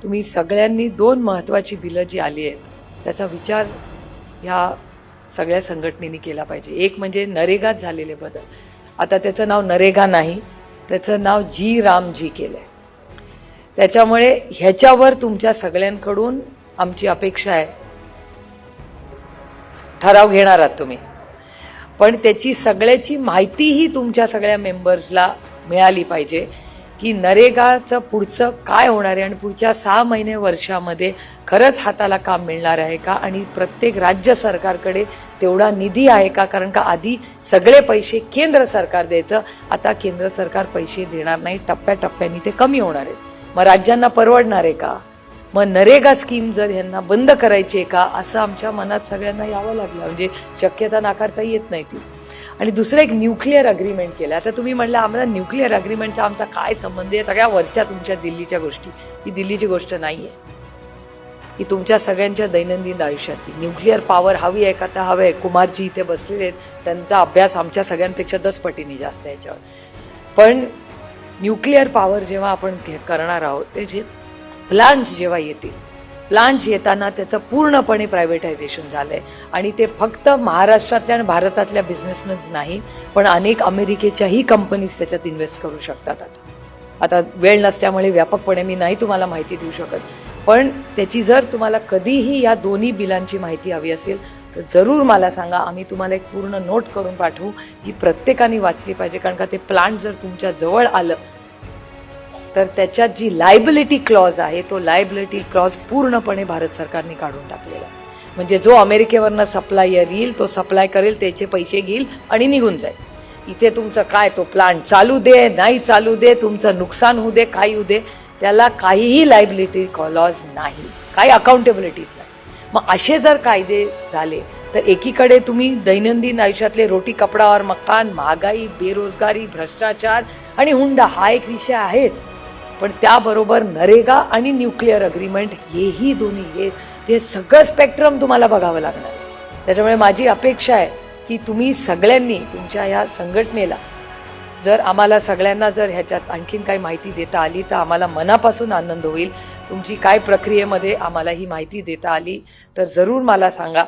तुम्ही सगळ्यांनी 2 महत्त्वाची बिलं जी आली आहेत त्याचा विचार ह्या सगळ्या संघटनेने केला पाहिजे. एक म्हणजे नरेगात झालेले बदल. आता त्याचं नाव नरेगा नाही, त्याचं नाव जी रामजी केलं आहे. त्याच्यामुळे ह्याच्यावर तुमच्या सगळ्यांकडून आमची अपेक्षा आहे, ठराव घेणार आहात तुम्ही, पण त्याची सगळ्याची माहितीही तुमच्या सगळ्या मेंबर्सला मिळाली पाहिजे की नरेगाचं पुढचं काय होणार आहे आणि पुढच्या 6 महिने वर्षामध्ये खरंच हाताला काम मिळणार आहे का आणि प्रत्येक राज्य सरकारकडे तेवढा निधी आहे का. कारण का आधी सगळे पैसे केंद्र सरकार द्यायचं, आता केंद्र सरकार पैसे देणार नाही, टप्प्याटप्प्याने ते कमी होणार आहे. मग राज्यांना परवडणार आहे का. मग नरेगा स्कीम जर ह्यांना बंद करायची आहे का असं आमच्या मनात सगळ्यांना यावं लागलं. म्हणजे शक्यता नाकारता येत नाही ती. आणि दुसरं एक न्यूक्लिअर अग्रीमेंट केलं. आता तुम्ही म्हटलं आम्हाला न्यूक्लिअर अग्रीमेंटचा आमचा काय संबंध आहे, सगळ्या वरच्या तुमच्या दिल्लीच्या गोष्टी. ही दिल्लीची गोष्ट नाही आहे, ही तुमच्या सगळ्यांच्या दैनंदिन आयुष्यातली. न्यूक्लिअर पॉवर हवी आहे का, तर हवं आहे. कुमारजी इथे बसलेले आहेत, त्यांचा अभ्यास आमच्या सगळ्यांपेक्षा 10 पटीने जास्त आहे याच्यावर. पण न्यूक्लिअर पॉवर जेव्हा आपण करणार आहोत, त्याचे प्लांट्स जेव्हा येतील, प्लांट्स येताना त्याचं पूर्णपणे प्रायव्हेटायझेशन झालं आहे. आणि ते फक्त महाराष्ट्रातल्या आणि भारतातल्या बिझनेसनंच नाही, पण अनेक अमेरिकेच्याही कंपनीज त्याच्यात इन्व्हेस्ट करू शकतात. आता वेळ नसल्यामुळे व्यापकपणे मी नाही तुम्हाला माहिती देऊ शकत, पण त्याची जर तुम्हाला कधीही या दोन्ही बिलांची माहिती हवी असेल तर जरूर मला सांगा. आम्ही तुम्हाला एक पूर्ण नोट करून पाठवू जी प्रत्येकाने वाचली पाहिजे. कारण का ते प्लांट जर तुमच्या जवळ आलं तर त्याच्यात जी लायबिलिटी क्लॉज आहे, तो लायबिलिटी क्लॉज पूर्णपणे भारत सरकारने काढून टाकलेला. म्हणजे जो अमेरिकेवरनं सप्लायर येईल तो सप्लाय करेल, त्याचे पैसे घेईल आणि निघून जाईल. इथे तुमचं काय, तो प्लांट चालू दे नाही चालू दे, तुमचं नुकसान होऊ दे काही होऊ दे, त्याला काहीही लायबिलिटी क्लॉज नाही, काही अकाउंटेबिलिटीज नाही. मग असे जर कायदे झाले तर एकीकडे तुम्ही दैनंदिन आयुष्यातले रोटी कपडावर मकान, महागाई, बेरोजगारी, भ्रष्टाचार आणि हुंडा हा एक विषय आहेच, पण त्याबरोबर नरेगा आणि न्यूक्लिअर अग्रीमेंट हेही दोन्ही, हे जे सगळं स्पेक्ट्रम तुम्हाला बघावं लागणार. त्याच्यामुळे माझी अपेक्षा आहे की तुम्ही सगळ्यांनी तुमच्या ह्या संघटनेला जर आम्हाला सगळ्यांना जर ह्याच्यात आणखीन काही माहिती देता आली तर आम्हाला मनापासून आनंद होईल. तुमची काय प्रक्रियेमध्ये आम्हाला ही माहिती देता आली तर जरूर मला सांगा.